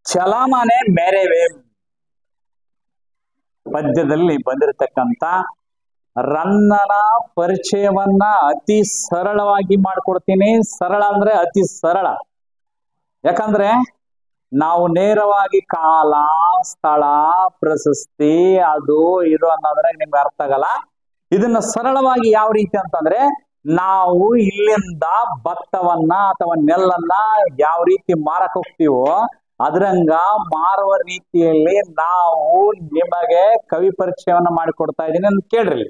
ಚಲಮನೆ ಮೇರೆವೆ ಪದ್ಯದಲ್ಲಿ ಬಂದಿರತಕ್ಕಂತ ರನ್ನನ ಪರಿಚಯವನ್ನ ಅತಿ ಸರಳವಾಗಿ ಮಾಡ್ಕೊಡ್ತೀನಿ. ಸರಳ ಅಂದ್ರೆ ಅತಿ ಸರಳ. ಯಾಕಂದ್ರೆ ನಾವು ನೇರವಾಗಿ ಕಾಲ, ಸ್ಥಳ, ಪ್ರಶಸ್ತಿ, ಅದು ಇದು ಅನ್ನೋದ್ರೆ ನಿಮ್ಗೆ ಅರ್ಥ ಆಗಲ್ಲ. ಇದನ್ನ ಸರಳವಾಗಿ ಯಾವ ರೀತಿ ಅಂತಂದ್ರೆ, ನಾವು ಇಲ್ಲಿಂದ ಭತ್ತವನ್ನ ಅಥವಾ ನೆಲ್ಲನ್ನ ಯಾವ ರೀತಿ ಮಾರಕ್ ಹೋಗ್ತೀವೋ ಅದ್ರಂಗ ಮಾರುವ ರೀತಿಯಲ್ಲಿ ನಾವು ನಿಮಗೆ ಕವಿ ಪರಿಚಯವನ್ನ ಮಾಡಿಕೊಡ್ತಾ ಇದ್ದೀನಿ ಅಂತ ಕೇಳ್ರಿ.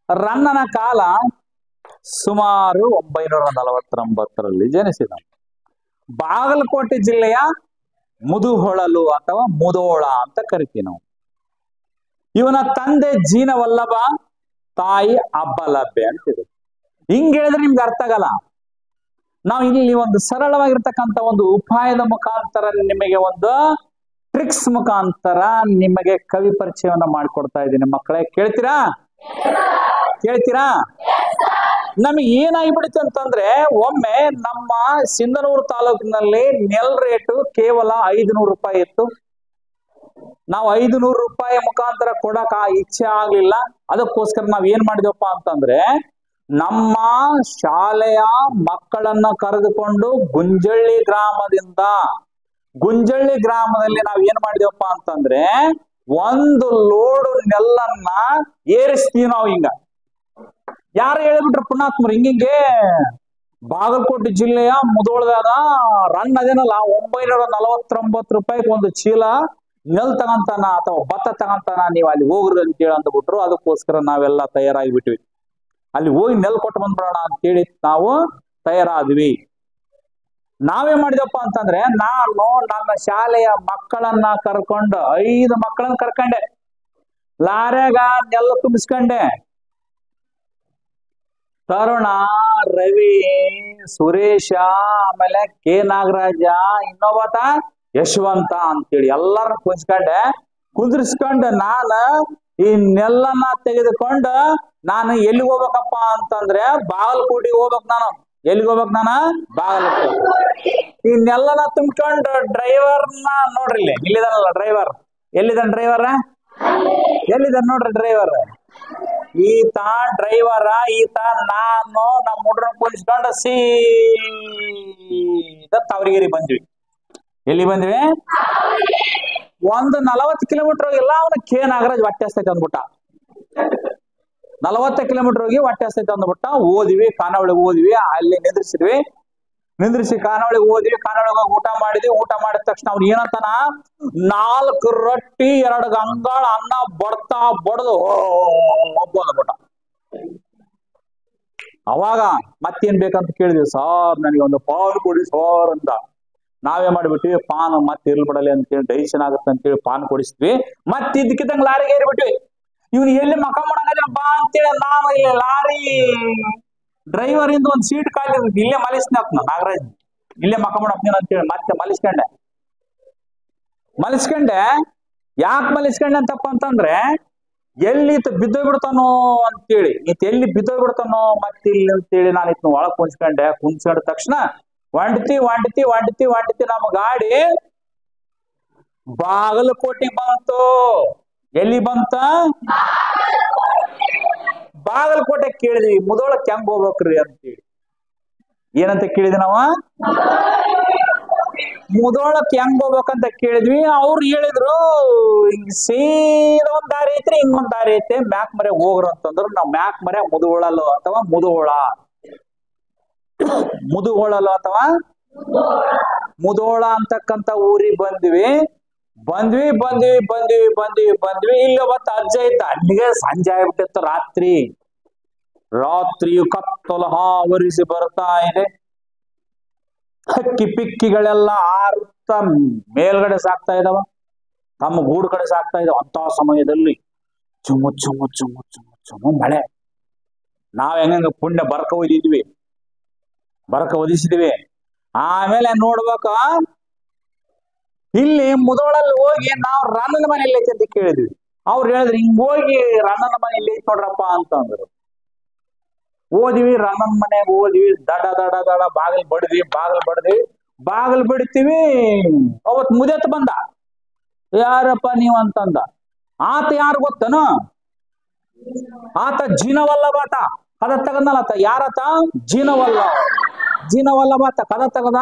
ರನ್ನನ ಕಾಲ ಸುಮಾರು 949ರಲ್ಲಿ ಜನಿಸಿದ. ಬಾಗಲಕೋಟೆ ಜಿಲ್ಲೆಯ ಮುದುಹೊಳಲು ಅಥವಾ ಮುದೋಳ ಅಂತ ಕರಿತೀವಿ ನಾವು. ಇವನ ತಂದೆ ಜೀನವಲ್ಲಭ, ತಾಯಿ ಅಬ್ಬಲಬ್ಬೆ ಅಂತಿದೆ. ಹಿಂಗ್ ಹೇಳಿದ್ರೆ ನಿಮ್ಗೆ ಅರ್ಥ ಆಗಲ್ಲ. ನಾವು ಇಲ್ಲಿ ಒಂದು ಸರಳವಾಗಿರ್ತಕ್ಕಂಥ ಒಂದು ಉಪಾಯದ ಮುಖಾಂತರ, ನಿಮಗೆ ಒಂದು ಟ್ರಿಕ್ಸ್ ಮುಖಾಂತರ ನಿಮಗೆ ಕವಿ ಪರಿಚಯವನ್ನ ಮಾಡಿಕೊಡ್ತಾ ಇದ್ದೀನಿ ಮಕ್ಕಳೇ. ಕೇಳ್ತೀರಾ? ನಮಗೆ ಏನಾಗಿಬಿಡುತ್ತೆ ಅಂತಂದ್ರೆ, ಒಮ್ಮೆ ನಮ್ಮ ಸಿಂಧನೂರು ತಾಲೂಕಿನಲ್ಲಿ ನೆಲ್ ರೇಟು ಕೇವಲ 500 ರೂಪಾಯಿ ಇತ್ತು. ನಾವು 500 ರೂಪಾಯಿ ಮುಖಾಂತರ ಕೊಡಕ ಇಚ್ಛೆ ಆಗ್ಲಿಲ್ಲ. ಅದಕ್ಕೋಸ್ಕರ ನಾವ್ ಏನ್ ಮಾಡಿದವಪ್ಪ ಅಂತಂದ್ರೆ, ನಮ್ಮ ಶಾಲೆಯ ಮಕ್ಕಳನ್ನ ಕರೆದುಕೊಂಡು ಗುಂಜಳ್ಳಿ ಗ್ರಾಮದಲ್ಲಿ ನಾವ್ ಏನ್ ಮಾಡಿದವಪ್ಪ ಅಂತಂದ್ರೆ, ಒಂದು ಲೋಡು ನೆಲ್ಲನ್ನ ಏರಿಸ್ತೀವಿ ನಾವು. ಹಿಂಗ ಯಾರು ಹೇಳ್ಬಿಟ್ರು ಪುಣಾತ್ಮರು, ಹಿಂಗೆ ಬಾಗಲಕೋಟೆ ಜಿಲ್ಲೆಯ ಮುದೋಳದಾಗ ರನ್ ಅದೇನಲ್ಲ 949 ರೂಪಾಯಿಗೆ ಒಂದು ಚೀಲ ನೆಲ್ ತಗಂತಾನ ಅಥವಾ ಭತ್ತ ತಗಂತಾನ, ನೀವು ಅಲ್ಲಿ ಹೋಗ್ರಿ ಅಂತೇಳಿ ಅಂದ್ಬಿಟ್ರು. ಅದಕ್ಕೋಸ್ಕರ ನಾವೆಲ್ಲ ತಯಾರಾಗಿಬಿಟ್ವಿ. ಅಲ್ಲಿ ಹೋಗಿ ನೆಲ್ ಕೊಟ್ಟು ಬಂದ್ಬಿಡೋಣ ಅಂತೇಳಿ ನಾವು ತಯಾರಾದ್ವಿ. ನಾವೇನ್ ಮಾಡಿದಪ್ಪ ಅಂತಂದ್ರೆ, ನಾನು ನನ್ನ ಶಾಲೆಯ ಮಕ್ಕಳನ್ನ ಕರ್ಕೊಂಡು 5 ಮಕ್ಕಳನ್ನ ಕರ್ಕೊಂಡೆ. ಲಾರ್ಯಾಗ ನೆಲ್ಲ ತುಂಬಿಸ್ಕೊಂಡೆ. ತರುಣ, ರವಿ, ಸುರೇಶ, ಆಮೇಲೆ ಕೆ ನಾಗರಾಜ, ಇನ್ನೊಬ್ಬತ ಯಶವಂತ ಅಂತೇಳಿ ಎಲ್ಲರನ್ನ ಕುಂದ್ರಿಸ್ಕೊಂಡು ನಾನು ಈ ನೆಲ್ಲನ್ನ ತೆಗೆದುಕೊಂಡು ನಾನು ಎಲ್ಲಿಗೆ ಹೋಗ್ಬೇಕಪ್ಪ ಅಂತಂದ್ರೆ, ಬಾಗಲಕೋಟೆಗೆ ಹೋಗ್ಬೇಕು. ಎಲ್ಲಿಗೆ ಹೋಗ್ಬೇಕು? ಬಾಗಲಕೋಟೆ. ಈ ನೆಲ್ಲನ್ನ ತುಂಬಿಕೊಂಡು ಡ್ರೈವರ್ನ ನೋಡ್ರಿ, ಇಲ್ಲಿದಾನಲ್ಲ ಡ್ರೈವರ್. ಎಲ್ಲಿದ್ದಾನ ಡ್ರೈವರ್? ಎಲ್ಲಿದ್ದಾನ ನೋಡ್ರಿ ಡ್ರೈವರ್. ಈತ ಡ್ರೈವರ, ಈತ ನಾನು ನಮ್ಮ ಹುಡ್ರನ್ನ ಕುಣಿಸ್ಕೊಂಡು ಸೀದಾ ತಾವರಿಗೆರೆ ಬಂದ್ವಿ. ಎಲ್ಲಿ ಬಂದ್ವಿ? ಒಂದು 40 ಕಿಲೋಮೀಟರ್ ಹೋಗಿಲ್ಲ, ಅವನ ಕೆ ನಾಗರಾಜ್ ಹೊಟ್ಟೆ ಹಸ್ತೈತೆ ಅಂದ್ಬಿಟ್ಟ. 40 ಕಿಲೋಮೀಟರ್ ಹೋಗಿ ಹೊಟ್ಟೆ ಹಸ್ತೈತೆ ಅಂದ್ಬಿಟ್ಟ. ಓದಿವಿ, ಖಾನಾವಳಿಗೆ ಓದಿವಿ. ಅಲ್ಲಿ ನಿಂದ್ರಿಸಿ ಖಾನಾವಳಿಗೆ ಓದಿವಿ. ಖಾನಾವಳಿಗೆ ಹೋಗಿ ಊಟ ಮಾಡಿದ್ವಿ. ಊಟ ಮಾಡಿದ ತಕ್ಷಣ ಅವ್ನು ಏನಂತಾನ, 4 ರೊಟ್ಟಿ 2 ಗಂಗಾಳ ಅನ್ನ ಬಡ್ದು ಅಂದ್ಬಿಟ್ಟ. ಅವಾಗ ಮತ್ತೇನ್ ಬೇಕಂತ ಕೇಳಿದ್ವಿ. ಸಾರ್ ನನಗೆ ಒಂದು ಪಾನ್ ಕೊಡಿ ಸಾರ್ ಅಂತ. ನಾವೇ ಮಾಡ್ಬಿಟ್ವಿ, ಪಾನ್ ಮತ್ತೆ ಇರ್ಲ್ಬಿಡಲಿ ಅಂತೇಳಿ, ಡೈಜೆಷನ್ ಆಗುತ್ತೆ ಅಂತೇಳಿ ಪಾನ್ ಕೊಡಿಸ್ತೀವಿ. ಮತ್ತೆ ಇದಕ್ಕಿದ್ದಂಗೆ ಲಾರಿಗೆ ಏರಿಬಿಟ್ವಿ. ಇವ್ನು ಎಲ್ಲಿ ಮಕ ಮಾಡಂಗಪ್ಪ ಅಂತೇಳಿ ನಾನು ಇಲ್ಲಿ ಲಾರಿ ಡ್ರೈವರ್ ಇಂದ ಒಂದು ಸೀಟ್ ಖಾಲಿ ಇಲ್ಲೇ ಮಲಿಸ್ನ ನಾಗರಾಜ್, ಇಲ್ಲೇ ಮಕ ಮಾಡಪ್ತೀನಿ ಅಂತೇಳಿ ಮತ್ತೆ ಮಲಿಸ್ಕೊಂಡೆ. ಯಾಕೆ ಮಲಿಸ್ಕೊಂಡೆ ಅಂತಪ್ಪ ಅಂತಂದ್ರೆ, ಎಲ್ಲಿ ಬಿದ್ದೋಗ್ಬಿಡ್ತಾನೋ ಅಂತೇಳಿ, ಎಲ್ಲಿ ಬಿದ್ದೋಗ್ಬಿಡ್ತಾನೋ ಮತ್ತೆ ಇಲ್ಲಿ ಅಂತೇಳಿ ನಾನು ಇತ್ನ ಒಳಗ್ ಕುಂಚ್ಕೊಂಡ ತಕ್ಷಣ ವಾಂಡ್ತಿ ನಮ್ಮ ಗಾಡಿ ಬಾಗಲಕೋಟೆ ಬಂತು. ಎಲ್ಲಿ ಬಂತ? ಬಾಗಲಕೋಟೆ. ಕೇಳಿದ್ವಿ, ಮುದೋಳಕ್ಕೆ ಹೆಂಗ್ ಹೋಗ್ಬೇಕ್ರಿ ಅಂತೇಳಿ. ಏನಂತ ಕೇಳಿದ್ವಿ ನಾವು? ಮುದೋಳಕ್ಕೆ ಹೆಂಗ್ ಹೋಗ್ಬೇಕಂತ ಕೇಳಿದ್ವಿ. ಅವ್ರು ಹೇಳಿದ್ರು, ಹಿಂಗ್ ಸೀದಾ ಒಂದ್ ದಾರಿ ಐತ್ರಿ, ಹಿಂಗೊಂದ್ ದಾರಿ ಐತೆ, ಮ್ಯಾಕ್ ಮರೆ ಹೋಗ್ರು ಅಂತಂದ್ರು. ನಾವ್ ಮ್ಯಾಕ್ ಮರೆ ಮುದುಹೊಳಲು ಅಥವಾ ಮುದೋಳ ಅಂತಕ್ಕಂಥ ಊರಿಗೆ ಬಂದ್ವಿ. ಇಲ್ಲಿ ಒಬ್ಬ ಅಜ್ಜ ಇದ್ದ. ಅಲ್ಲಿಗೆ ಸಂಜೆ ಆಗ್ಬಿಟ್ಟಿತ್ತು. ರಾತ್ರಿಯು ಕತ್ತಲು ಆವರಿಸಿ ಬರ್ತಾ ಇದೆ. ಹಕ್ಕಿ ಪಿಕ್ಕಿಗಳೆಲ್ಲ ಆರ್ತ ಮೇಲ್ಗಡೆ ಸಾಕ್ತಾ ಇದಾವ, ತಮ್ಮ ಗೂಡು ಕಡೆ ಸಾಕ್ತಾ ಇದಾವ. ಅಂತ ಸಮಯದಲ್ಲಿ ಚುಮ್ಮು ಮಳೆ. ನಾವ್ ಹೆಂಗ ಪುಣ್ಯ ಬರಕ ಒದಿಸಿದ್ವಿ. ಆಮೇಲೆ ನೋಡ್ಬೇಕ, ಇಲ್ಲಿ ಮುದೋಳಲ್ಲಿ ಹೋಗಿ ನಾವು ರನ್ನನ ಮನೆ ಎಲ್ಲೈತಿ ಅಂತ ಕೇಳಿದ್ವಿ. ಅವ್ರು ಹೇಳಿದ್ರು, ಹಿಂಗ್ ಹೋಗಿ ರನ್ನನ ಮನೆ ಇಲ್ಲಿ ಐತಿ ನೋಡ್ರಪ್ಪ ಅಂತಂದ್ರು. ಓದಿವಿ, ರನ್ನನ್ ಮನೆಗೆ ಓದಿವಿ, ದಡ ದಡ ದಡ ಬಾಗಿಲ್ ಬಾಗಿಲ್ ಬಿಡ್ತೀವಿ. ಅವತ್ ಮುದೇತ್ ಬಂದ. ಯಾರಪ್ಪ ನೀವ್ ಅಂತಂದ. ಆತ ಯಾರು ಗೊತ್ತನು? ಆತ ಜೀನವಲ್ಲಭಾತ. ಕದ ತಗದ್ನಲ್ಲ ಆತ. ಯಾರತ? ಜೀನವಲ್ಲಭಾತ ಕದ ತಗದ.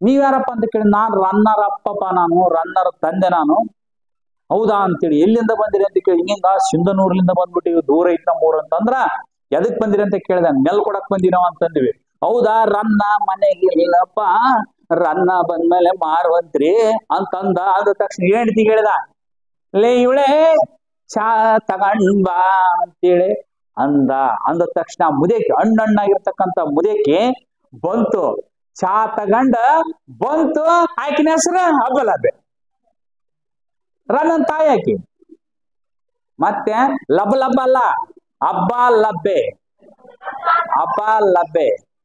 ನೀವ್ಯಾರಪ್ಪ ಅಂತ ಕೇಳಿ, ನಾನ್ ರನ್ನರ ಅಪ್ಪಪ್ಪ, ನಾನು ರನ್ನರ ತಂದೆ ನಾನು. ಹೌದಾ ಅಂತೇಳಿ, ಎಲ್ಲಿಂದ ಬಂದಿರಿ ಅಂತ ಕೇಳಿ, ಹಿಂಗ ಸಿಂಧನೂರ್ಲಿಂದ ಬಂದ್ಬಿಟ್ಟಿವಿ, ದೂರ ಐತ್ ನಮ್ಮೂರ್ ಅಂತಂದ್ರ. ಎದಕ್ ಬಂದಿರಿ ಅಂತ ಕೇಳಿದ. ನೆಲ್ ಕೊಡಕ್ ಬಂದಿನವ ಅಂತಂದಿವಿ. ಹೌದಾ, ರನ್ನ ಮನೆಗೆ ಇಲ್ಲಪ್ಪ, ರನ್ನ ಬಂದ್ಮೇಲೆ ಮಾರುವಂತ್ರಿ ಅಂತಂದ. ಅಂದ ತಕ್ಷಣ ಹೆಂಡತಿ ಹೇಳಿದ, ಲೇ ಇವಳೆ ಚಾ ತಗೊಂಡ್ ಬಾ ಅಂತೇಳಿ ಅಂದ ತಕ್ಷಣ ಮುದೇಕಿ, ಹಣ್ಣಾಗಿರ್ತಕ್ಕಂಥ ಮುದೇಕಿ ಬಂತು. ಚಾ ತಗಂಡ ಬಂತು. ಆಕಿನ ಹೆಸರು ಅಬ್ಬಲಬ್ಬೆ, ರನ್ನನ್ ತಾಯಿ ಆಕಿ. ಮತ್ತೆ ಲಬ್ ಅಲ್ಲ, ಅಬ್ಬಲಬ್ಬೆ.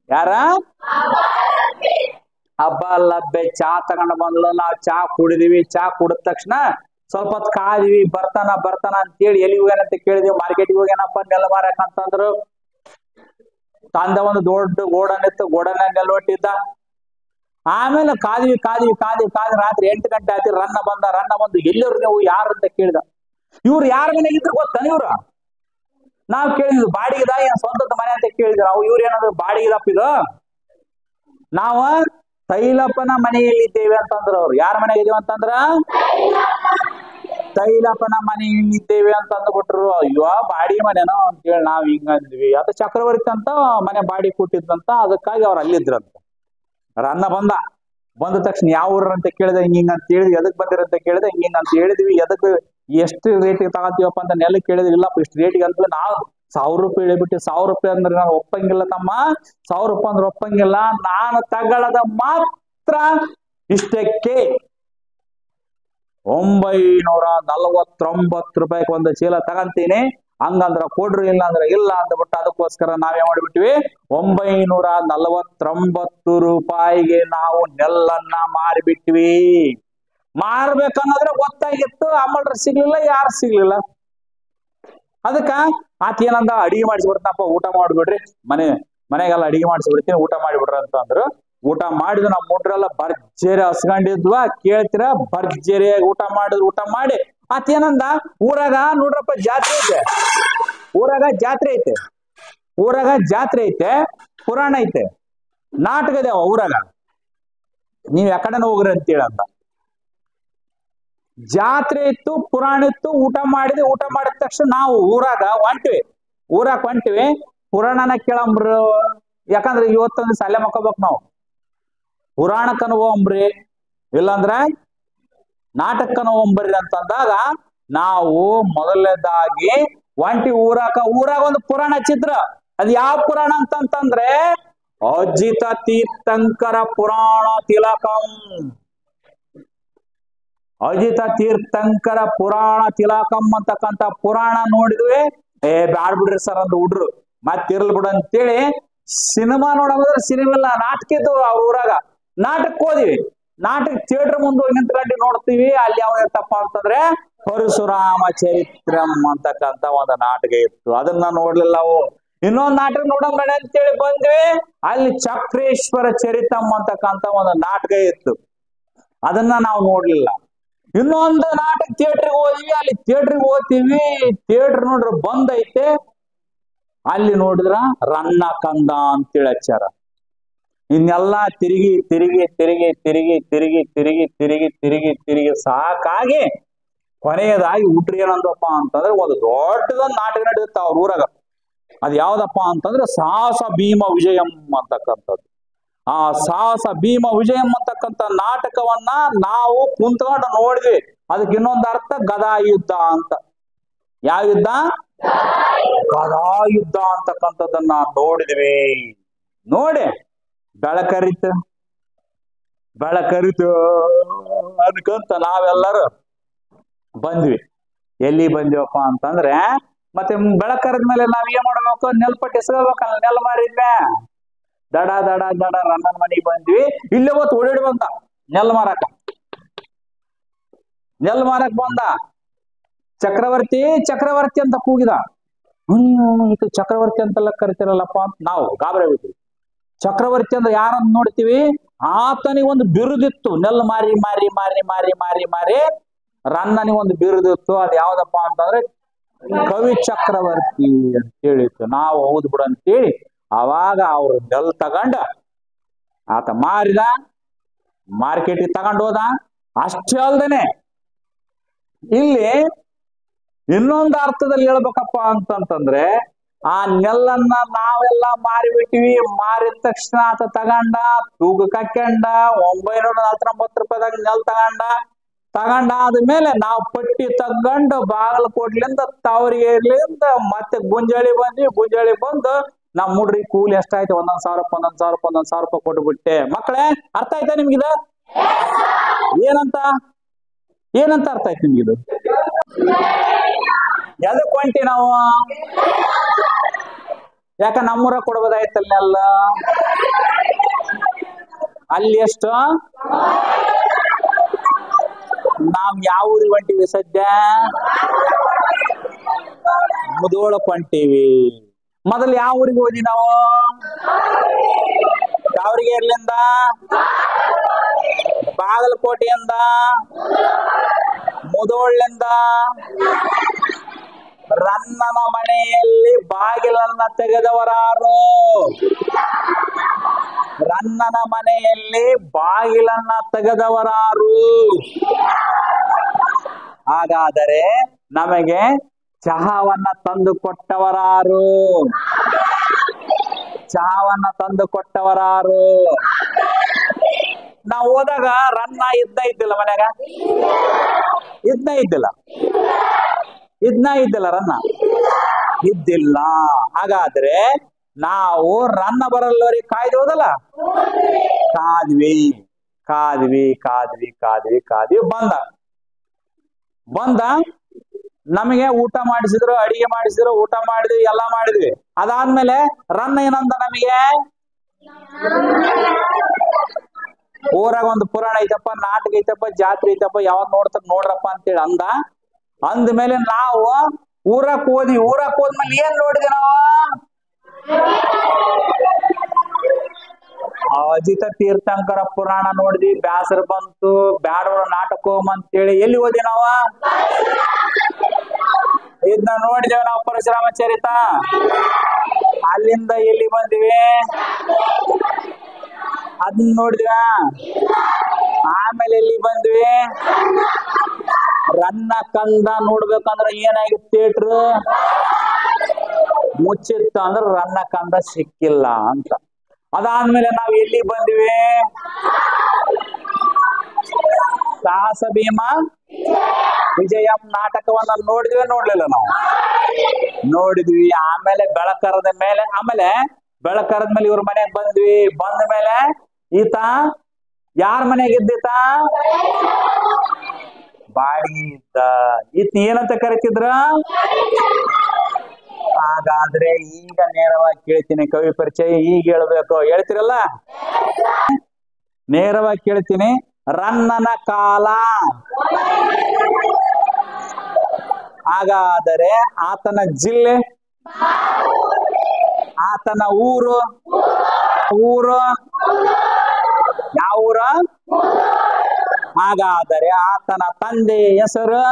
ಯಾರ? ಅಬ್ಬಲಬ್ಬೆ ಚಾ ತಗೊಂಡ ಬಂದ್ಲು. ನಾವ್ ಚಾ ಕುಡಿದಿವಿ. ಚಾ ಕುಡಿದ ತಕ್ಷಣ ಸ್ವಲ್ಪ ಹೊತ್ತು ಕಾದಿವಿ. ಬರ್ತಾನ ಅಂತೇಳಿ ಎಲ್ಲಿ ಹೋಗ್ಯಾನಂತ ಕೇಳಿದಿವಿ. ಮಾರ್ಕೆಟ್ಗೆ ಹೋಗ್ಯಾನಪ್ಪ ನೆಲ್ ಮಾರಕ್ ಅಂತಂದ್ರು. ತಂದ ಒಂದು ದೊಡ್ಡ ಗೋಡನ್ ಇತ್ತು, ಗೋಡನ ನೆಲ್ವಟ್ಟಿದ್ದ. ಆಮೇಲೆ ಕಾದ್ವಿ ರಾತ್ರಿ 8 ಗಂಟೆ ಆಯ್ತು. ರನ್ನ ಬಂದು ಎಲ್ಲರು ನೀವು ಯಾರು ಅಂತ ಕೇಳಿದ. ಇವ್ರು ಯಾರ ಮನೆಗೆ ಇದ್ರು ಗೊತ್ತಾನ? ಇವ್ರ ನಾವ್ ಕೇಳಿದ್ವಿ ಬಾಡಿಗೆದ ಏನ್ ಸ್ವಂತದ ಮನೆ ಅಂತ ಕೇಳಿದ್ರು. ನಾವು ಇವ್ರು ಏನಾದ್ರು ಬಾಡಿಗೆದಪ್ಪ ಇದು, ನಾವ ತೈಲಪ್ಪನ ಮನೆಯಲ್ಲಿದ್ದೇವೆ ಅಂತಂದ್ರ. ಅವ್ರು ಯಾರ ಮನೆಗೆ ಇದೀವಿ ಅಂತಂದ್ರ ತೈಲಪ್ಪನ ಮನೆಯಲ್ಲಿದ್ದೇವೆ ಅಂತ ಅಂದ್ಬಿಟ್ರು. ಅಯ್ಯೋ ಬಾಡಿಗೆ ಮನೆನೋ ಅಂತೇಳಿ ನಾವ್ ಹಿಂಗಂದ್ವಿ. ಅದು ಚಕ್ರವರ್ತಿ ಅಂತ ಮನೆ ಬಾಡಿಗೆ ಕೊಟ್ಟಿದ್ದಂತ, ಅದಕ್ಕಾಗಿ ಅವ್ರು ಅಲ್ಲಿದ್ರಂತ. ರನ್ನ ಬಂದ ತಕ್ಷಣ ಯಾವ ಊರ ಅಂತ ಕೇಳಿದೆ. ಹಿಂಗ ಅಂತ ಹೇಳಿದ್ವಿ. ಎದಕ್ ಬಂದಿರಂತ ಕೇಳಿದೆ. ಹಿಂಗ ಅಂತ ಹೇಳಿದ್ವಿ. ಎದಕ್ ಎಷ್ಟು ರೇಟಿಗೆ ತಗೋತೀವಪ್ಪ ಅಂತ ನೆಲ ಕೇಳಿದ್ವಿ. ಇಲ್ಲಪ್ಪ ಇಷ್ಟು ರೇಟಿಗೆ ಅಂತ ನಾವು 1000 ರೂಪಾಯಿ ಹೇಳಿಬಿಟ್ಟು. 1000 ರೂಪಾಯಿ ಅಂದ್ರೆ ನಾನು ಒಪ್ಪಂಗಿಲ್ಲ ತಮ್ಮ, 1000 ರೂಪಾಯಿ ಅಂದ್ರೆ ಒಪ್ಪಂಗಿಲ್ಲ. ನಾನು ತಗೊಳ್ಳದ ಮಾತ್ರ ಇಷ್ಟಕ್ಕೆ 949 ರೂಪಾಯಿಗೆ ಒಂದು ಚೀಲ ತಗಂತೀನಿ. ಹಂಗಂದ್ರ ಕೊಡ್ರಿ, ಇಲ್ಲ ಅಂದ್ರೆ ಇಲ್ಲ ಅಂದ್ಬಿಟ್ಟು ಅದಕ್ಕೋಸ್ಕರ ನಾವೇ ಮಾಡಿಬಿಟ್ವಿ. 949 ರೂಪಾಯಿಗೆ ನಾವು ನೆಲ್ಲನ್ನ ಮಾರಿಬಿಟ್ವಿ. ಮಾರ್ಬೇಕನ್ನೋದ್ರೆ ಗೊತ್ತಾಗಿತ್ತು. ಅಮ್ಮಳ್ರ ಸಿಗ್ಲಿಲ್ಲ, ಯಾರು ಸಿಗ್ಲಿಲ್ಲ. ಅದಕ್ಕ ಆತ ಏನಂದ, ಅಡಿಗೆ ಮಾಡಿಸ್ಬಿಡ್ತನಪ್ಪ, ಊಟ ಮಾಡ್ಬಿಡ್ರಿ, ಮನೆಗೆಲ್ಲ ಅಡಿಗೆ ಮಾಡಿಸ್ಬಿಡ್ತೀನಿ, ಊಟ ಮಾಡಿಬಿಡ್ರಿ ಅಂತಂದ್ರು. ಊಟ ಮಾಡಿದ್ವಿ. ನಮ್ಮ ಮುಡ್ರೆಲ್ಲ ಭರ್ಜರಿ ಹಸ್ಕೊಂಡಿದ್ವಾ. ಕೇಳ್ತೀರ, ಭರ್ಜರಿಯಾಗಿ ಊಟ ಮಾಡಿ ಆತ ಏನಂದ, ಊರಾಗ ನೋಡ್ರಪ್ಪ ಜಾತ್ರೆ ಐತೆ, ಪುರಾಣ ಐತೆ, ನಾಟಕ ಇದಾವ ಊರಾಗ, ನೀವ್ ಯಾಕಡೆ ಹೋಗ್ರಿ ಅಂತೇಳಂದ. ಜಾತ್ರೆ ಇತ್ತು, ಪುರಾಣ ಇತ್ತು, ಊಟ ಮಾಡಿದ ತಕ್ಷಣ ನಾವು ಊರಾಗ ಹೊಂಟಿವಿ. ಪುರಾಣನ ಕೇಳಂಬ್ರು, ಯಾಕಂದ್ರೆ ಇವತ್ತೊಂದು ಸಲೆ ಮಕ್ಕೋಬೇಕು ನಾವು. ಪುರಾಣಕ್ಕನ ಹೋಗ್ರಿ, ಇಲ್ಲಾಂದ್ರ ನಾಟಕನ ಹೋಗ್ಬರ್ರಿ ಅಂತಂದಾಗ ನಾವು ಮೊದಲನೇದಾಗಿ ಊರಾಗ ಒಂದು ಪುರಾಣ ಚಿತ್ರ. ಅದ್ ಯಾವ ಪುರಾಣ ಅಂತಂದ್ರೆ ಅಜಿತ ತೀರ್ಥಂಕರ ಪುರಾಣ ತಿಲಕಂ. ಅಜಿತ ತೀರ್ಥಂಕರ ಪುರಾಣ ತಿಲಕಂ ಅಂತಕ್ಕಂಥ ಪುರಾಣ ನೋಡಿದ್ವಿ. ಬ್ಯಾಡ್ ಬಿಡ್ರಿ ಸರ್ ಅಂತ ಹುಡ್ರು, ಮತ್ತಿರ್ಲ್ ಬಿಡು ಅಂತೇಳಿ ಸಿನಿಮಾ ನೋಡಂದ್ರೆ ಸಿನಿಮಾ ಇಲ್ಲ, ನಾಟಕ ಇದ್ದು ಅವ್ರ ಊರಾಗ. ನಾಟಕಕ್ಕೆ ಹೋದಿವಿ. ನಾಟಕ ಥಿಯೇಟರ್ ಮುಂದೆ ಹೋಗಿ ನಿಂತ್ಕೊಂಡು ನೋಡ್ತೀವಿ. ಅಲ್ಲಿ ಯಾವ ಇರ್ತಪ್ಪ ಅಂತಂದ್ರೆ ಪರಶುರಾಮ ಚರಿತ್ರಂ ಅಂತಕ್ಕಂಥ ಒಂದು ನಾಟಕ ಇತ್ತು. ಅದನ್ನ ನೋಡ್ಲಿಲ್ಲ ನಾವು. ಇನ್ನೊಂದು ನಾಟಕ ನೋಡೋಣ ಅಂತೇಳಿ ಬಂದ್ವಿ. ಅಲ್ಲಿ ಚಕ್ರೇಶ್ವರ ಚರಿತಂ ಅಂತಕ್ಕಂಥ ಒಂದು ನಾಟಕ ಇತ್ತು. ಅದನ್ನ ನಾವು ನೋಡ್ಲಿಲ್ಲ. ಇನ್ನೊಂದು ನಾಟಕ ಥಿಯೇಟರ್ಗೆ ಹೋದ್ವಿ. ಅಲ್ಲಿ ಥಿಯೇಟರ್ಗೆ ಹೋಗ್ತೀವಿ. ಥಿಯೇಟರ್ ನೋಡ್ರ ಬಂದ್ ಐತೆ. ಅಲ್ಲಿ ನೋಡಿದ್ರ ರನ್ನ ಕಂದ ಅಂತೇಳಿ ಹಚ್ಚಾರ. ಇನ್ನೆಲ್ಲಾ ತಿರುಗಿ ಸಾಕಾಗಿ ಕೊನೆಯದಾಗಿ ಊಟ್ರಿ ಏನಂದಪ್ಪ ಅಂತಂದ್ರೆ ಒಂದು ದೊಡ್ಡದೊಂದು ನಾಟಕ ನಡೆಯುತ್ತ ಅವ್ರ ಊರಾಗ. ಅದ್ ಯಾವ್ದಪ್ಪ ಅಂತಂದ್ರೆ ಸಾಹಸ ಭೀಮ ವಿಜಯಂ ಅಂತಕ್ಕಂಥದ್ದು. ಆ ಸಾಹಸ ಭೀಮ ವಿಜಯಂ ಅಂತಕ್ಕಂಥ ನಾಟಕವನ್ನ ನಾವು ಕುಂತ್ಕೊಂಡು ನೋಡಿದ್ವಿ. ಅದಕ್ಕೆ ಇನ್ನೊಂದು ಅರ್ಥ ಗದಾಯುದ್ಧ ಅಂತ. ಯಾವ ಯುದ್ಧ? ಗದಾಯುದ್ಧ ಅಂತಕ್ಕಂಥದ್ದನ್ನ ನೋಡಿದ್ವಿ. ನೋಡಿ ಬೆಳಕರಿತು ಅನ್ಕಂತ ನಾವೆಲ್ಲರೂ ಬಂದ್ವಿ. ಎಲ್ಲಿ ಬಂದಿವಪ್ಪ ಅಂತಂದ್ರೆ, ಮತ್ತೆ ಬೆಳಕರಿದ್ಮೇಲೆ ನಾವ್ ಏನ್ ಮಾಡ್ಬೇಕು? ನೆಲ್ಪಟ್ಟು ಎಸ್ಕೋಬೇಕಲ್ಲ. ನೆಲ್ ಮಾರಿದ್ವೆ ದಡ ರನ್ನನ್ ಮನೆಗೆ ಬಂದ್ವಿ. ಇಲ್ಲೇ ಹೊತ್ತು ಓಡಾಡಿ ಬಂದ ನೆಲ್ ಮಾರಕ್ ಬಂದ. ಚಕ್ರವರ್ತಿ ಅಂತ ಕೂಗಿದ. ಇದು ಚಕ್ರವರ್ತಿ ಅಂತೆಲ್ಲ ಕರಿತಿರಲ್ಲಪ್ಪ ಅಂತ ನಾವು ಗಾಬರಿ ಆಗ್ಬಿಟ್ಟಿವಿ. ಚಕ್ರವರ್ತಿ ಅಂದ್ರೆ ಯಾರನ್ನ ನೋಡ್ತೀವಿ, ಆತನಿಗೆ ಒಂದು ಬಿರುದಿತ್ತು, ನೆಲ್ ಮಾರಿ ಮಾರಿ ಮಾರಿ ಮಾರಿ ಮಾರಿ ಮಾರಿ ರನ್ನನಿಗೆ ಒಂದು ಬಿರುದಿತ್ತು. ಅದು ಯಾವ್ದಪ್ಪ ಅಂತಂದ್ರೆ ಕವಿ ಚಕ್ರವರ್ತಿ ಅಂತ ಹೇಳಿತ್ತು. ನಾವು ಹೌದು ಬಿಡು ಅಂತೇಳಿ ಅವಾಗ ಅವ್ರು ನೆಲ್ ತಗೊಂಡ ಆತ ಮಾರಿದ, ಮಾರ್ಕೆಟಿಗೆ ತಗೊಂಡು ಹೋದ. ಅಷ್ಟೇ ಅಲ್ದೇನೆ ಇಲ್ಲಿ ಇನ್ನೊಂದು ಅರ್ಥದಲ್ಲಿ ಹೇಳ್ಬೇಕಪ್ಪ ಅಂತಂತಂದ್ರೆ, ಆ ನೆಲ್ಲನ್ನ ನಾವೆಲ್ಲ ಮಾರಿಬಿಟ್ಟಿವಿ. ಮಾರಿದ ತಕ್ಷಣ ಆತ ತಗೊಂಡ, ತೂಕಕ್ಕೆ ಹಾಕ್ಯಂಡ, 949 ರೂಪಾಯಿದಾಗ ನೆಲ್ ತಗೊಂಡಾದ್ಮೇಲೆ ನಾವು ಪಟ್ಟಿ ತಗೊಂಡು ಬಾಗಲಕೋಟ್ಲಿಂದ ತಾವರಿಗೆರ್ಲಿಂದ ಮತ್ತೆ ಗುಂಜಾಳಿ ಬಂದು ನಾವ್ ಮುಡ್ರಿ ಕೂಲಿ ಎಷ್ಟಾಯ್ತು, 1,000 ರೂಪಾಯಿ ಕೊಟ್ಬಿಟ್ಟೆ. ಮಕ್ಕಳೇ, ಅರ್ಥ ಆಯ್ತಾ ನಿಮ್ಗಿದ? ಏನಂತ ಅರ್ಥ ಆಯ್ತು ನಿಮ್ಗಿದು? ಎದಕ್ ಹೊಂಟಿ ನಾವು? ಯಾಕ ನಮ್ಮೂರ ಕೊಡ್ಬೋದಾಯ್ತಲ್ಲ. ಅಲ್ಲಿ ಎಷ್ಟು? ನಾವ್ ಯಾವ ಊರಿಗೆ ಹೊಂಟಿವಿ ಸದ್ಯ? ಮುಧೋಳಕ್ ಹೊಂಟಿವಿ. ಮೊದಲು ಯಾವ ಊರಿಗೆ ಹೋದಿ ನಾವು? ತಾವರಿಗೆರ್ಲಿಂದ, ಬಾಗಲಕೋಟೆಯಿಂದ, ಮುಧೋಳ್ಳಿಂದ ರನ್ನನ ಮನೆಯಲ್ಲಿ ಬಾಗಿಲನ್ನ ತೆಗೆದವರಾರು? ರನ್ನನ ಮನೆಯಲ್ಲಿ ಬಾಗಿಲನ್ನ ತೆಗೆದವರಾರು? ಹಾಗಾದರೆ ನಮಗೆ ಚಹಾವನ್ನ ತಂದು ಕೊಟ್ಟವರಾರು? ಚಹಾವನ್ನ ತಂದು ಕೊಟ್ಟವರಾರು? ನಾವು ಹೋದಾಗ ರನ್ನ ಇದ್ದಿಲ್ಲ ಮನ್ಯಾಗ? ಇದ್ದಿಲ್ಲ ರನ್ನ ಇದ್ದಿಲ್ಲ. ಹಾಗಾದ್ರೆ ನಾವು ರನ್ನ ಬರಲ್ಲವರಿಗೆ ಕಾಯ್ದು ಹೋದಲ್ಲ, ಕಾದ್ವಿ ಬಂದ ನಮಗೆ ಊಟ ಮಾಡಿಸಿದ್ರು, ಅಡಿಗೆ ಮಾಡಿಸಿದ್ರು, ಊಟ ಮಾಡಿದ್ವಿ, ಎಲ್ಲ ಮಾಡಿದ್ವಿ. ಅದಾದ್ಮೇಲೆ ರನ್ನ ಏನಂದ ನಮಗೆ? ಊರಾಗ ಒಂದು ಪುರಾಣ ಐತಪ್ಪ, ನಾಟಕ ಐತಪ್ಪ, ಜಾತ್ರೆ ಐತಪ್ಪ, ಯಾವಾಗ ನೋಡ್ರಪ್ಪ ಅಂತೇಳಿ ಅಂದ್ಮೇಲೆ ನಾವು ಊರಕ್ ಹೋದ್ಮೇಲೆ ಏನ್ ನೋಡಿದ್ವಿ ನಾವು? ಅಜಿತ ತೀರ್ಥಂಕರ ಪುರಾಣ ನೋಡಿದ್ವಿ. ಬ್ಯಾಸರ ಬಂತು, ಬ್ಯಾಡವರ ನಾಟಕ ಹೋಗಂತೇಳಿ ಎಲ್ಲಿ ಹೋದ್ವಿ ನಾವು? ಇದನ್ನ ನೋಡಿದೇವ ನಾವು, ಪರಶುರಾಮ ಚರಿತ. ಅಲ್ಲಿಂದ ಎಲ್ಲಿ ಬಂದಿವಿ? ಅದನ್ನ ನೋಡಿದ್ವಿ. ಆಮೇಲೆ ಎಲ್ಲಿ ಬಂದ್ವಿ? ರನ್ನ ಕಂದ ನೋಡ್ಬೇಕಂದ್ರ ಏನಾಗಿತ್ತು? ಥಿಯೇಟರ್ ಮುಚ್ಚಿತ್ತು, ಅಂದ್ರೆ ರನ್ನ ಕಂದ ಸಿಕ್ಕಿಲ್ಲ ಅಂತ. ಅದಾದ್ಮೇಲೆ ನಾವ್ ಎಲ್ಲಿ ಬಂದ್ವಿ? ಸಾಹಸ ಭೀಮ ವಿಜಯಂ ನಾಟಕವನ್ನ ನೋಡ್ಲಿಲ್ಲ ನಾವು? ನೋಡಿದ್ವಿ. ಆಮೇಲೆ ಬೆಳಕರದ ಮೇಲೆ ಇವ್ರ ಮನೆಗೆ ಬಂದ್ವಿ. ಬಂದ ಮೇಲೆ ಈತ ಯಾರ ಮನೆಗೆ ಇದ್ದೀತ? ಬಾಡಿಗೆ ಇದ್ದ. ಈತ ಏನಂತ ಕರಿತಿದ್ರ? ಹಾಗಾದ್ರೆ ಈಗ ನೇರವಾಗಿ ಕೇಳ್ತೀನಿ, ಕವಿ ಪರಿಚಯ ಈಗ ಹೇಳ್ಬೇಕು. ಹೇಳ್ತಿರಲ್ಲ? ನೇರವಾಗಿ ಕೇಳ್ತೀನಿ. ರನ್ನನ ಕಾಲ. ಹಾಗಾದರೆ ಆತನ ಜಿಲ್ಲೆ, ಆತನ ಊರು ಯಾವ ಊರು? ಹಾಗಾದರೆ ಆತನ ತಂದೆ ಹೆಸರು,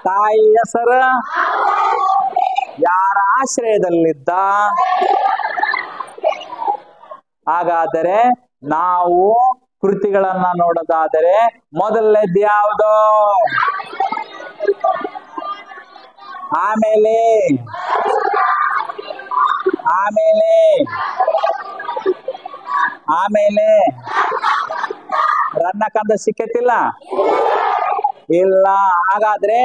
ತಾಯಿ ಹೆಸರು, ಯಾರ ಆಶ್ರಯದಲ್ಲಿದ್ದ? ಹಾಗಾದರೆ ನಾವು ಕೃತಿಗಳನ್ನ ನೋಡೋದಾದರೆ ಮೊದಲನೇದು ಯಾವುದು? ಆಮೇಲೆ ರನ್ನ ಕಂದ ಸಿಕ್ಕತ್ತಿಲ್ಲ? ಇಲ್ಲ. ಹಾಗಾದ್ರೆ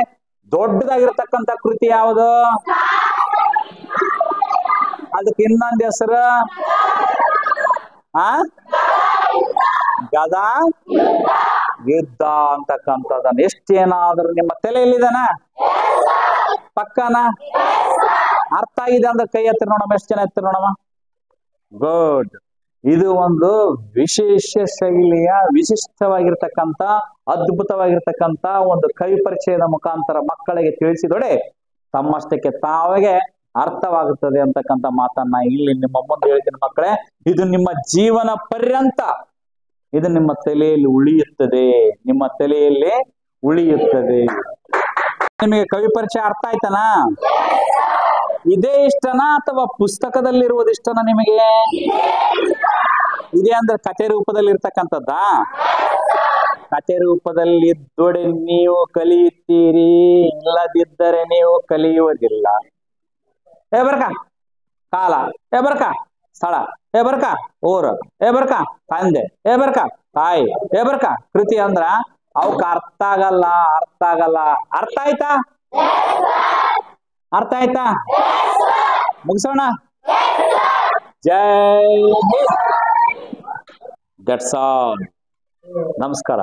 ದೊಡ್ಡದಾಗಿರ್ತಕ್ಕಂಥ ಕೃತಿ ಯಾವುದು? ಅದಕ್ಕೆ ಇನ್ನೊಂದು ಹೆಸರು ಗದಾ ಯುದ್ಧ ಅಂತಕ್ಕಂಥದ್ದನ್ನ. ಎಷ್ಟೇನಾದ್ರೂ ನಿಮ್ಮ ತಲೆಯಲ್ಲಿದಾನ? ಪಕ್ಕನ ಅರ್ಥ ಆಗಿದೆ ಅಂದ್ರೆ ಕೈ ಎತ್ತರ ನೋಡಮ್ಮ. ಎಷ್ಟು ಜನ ಎತ್ತರ ನೋಡಮ್ಮ? ಗುಡ್. ಇದು ಒಂದು ವಿಶೇಷ ಶೈಲಿಯ ವಿಶಿಷ್ಟವಾಗಿರ್ತಕ್ಕಂಥ ಅದ್ಭುತವಾಗಿರ್ತಕ್ಕಂಥ ಒಂದು ಕವಿ ಪರಿಚಯದ ಮುಖಾಂತರ ಮಕ್ಕಳಿಗೆ ತಿಳಿಸಿದೊಡೆ ತಮ್ಮಷ್ಟಕ್ಕೆ ತಾವೇ ಅರ್ಥವಾಗುತ್ತದೆ ಅಂತಕ್ಕಂಥ ಮಾತನ್ನ ಇಲ್ಲಿ ನಿಮ್ಮ ಮುಂದೆ ಹೇಳ್ತೀನಿ ಮಕ್ಕಳೇ. ಇದು ನಿಮ್ಮ ಜೀವನ ಪರ್ಯಂತ ಇದು ನಿಮ್ಮ ತಲೆಯಲ್ಲಿ ಉಳಿಯುತ್ತದೆ, ನಿಮ್ಮ ತಲೆಯಲ್ಲಿ ಉಳಿಯುತ್ತದೆ. ನಿಮಗೆ ಕವಿ ಪರಿಚಯ ಅರ್ಥ ಆಯ್ತನಾ? ಇದೇ ಇಷ್ಟನಾ ಅಥವಾ ಪುಸ್ತಕದಲ್ಲಿರುವುದು ಇಷ್ಟನಾ ನಿಮಗೆ? ಇದೇ ಅಂದ್ರೆ ಕಥೆ ರೂಪದಲ್ಲಿ ಇರ್ತಕ್ಕಂಥದ್ದಾ? ಕಥೆ ರೂಪದಲ್ಲಿ ಇದ್ದೊಡೆ ನೀವು ಕಲಿಯುತ್ತೀರಿ, ಇಲ್ಲದಿದ್ದರೆ ನೀವು ಕಲಿಯುವುದಿಲ್ಲ. ಬರ್ಕ ಕಾಲ, ಬರ್ಕ ಸ್ಥಳ, ಬರ್ಕ ಊರು, ಬರ್ಕ ತಂದೆ, ಬರ್ಕ ತಾಯಿ, ಬರ್ಕ ಕೃತಿ ಅಂದ್ರ ಅವಕ್ ಅರ್ಥ ಆಗಲ್ಲ. ಅರ್ಥ ಆಯ್ತಾ? ಅರ್ಥ ಆಯ್ತಾ? ಮುಗಿಸೋಣ. ಜೈ ಹಿಂದ್. That's all. ನಮಸ್ಕಾರ.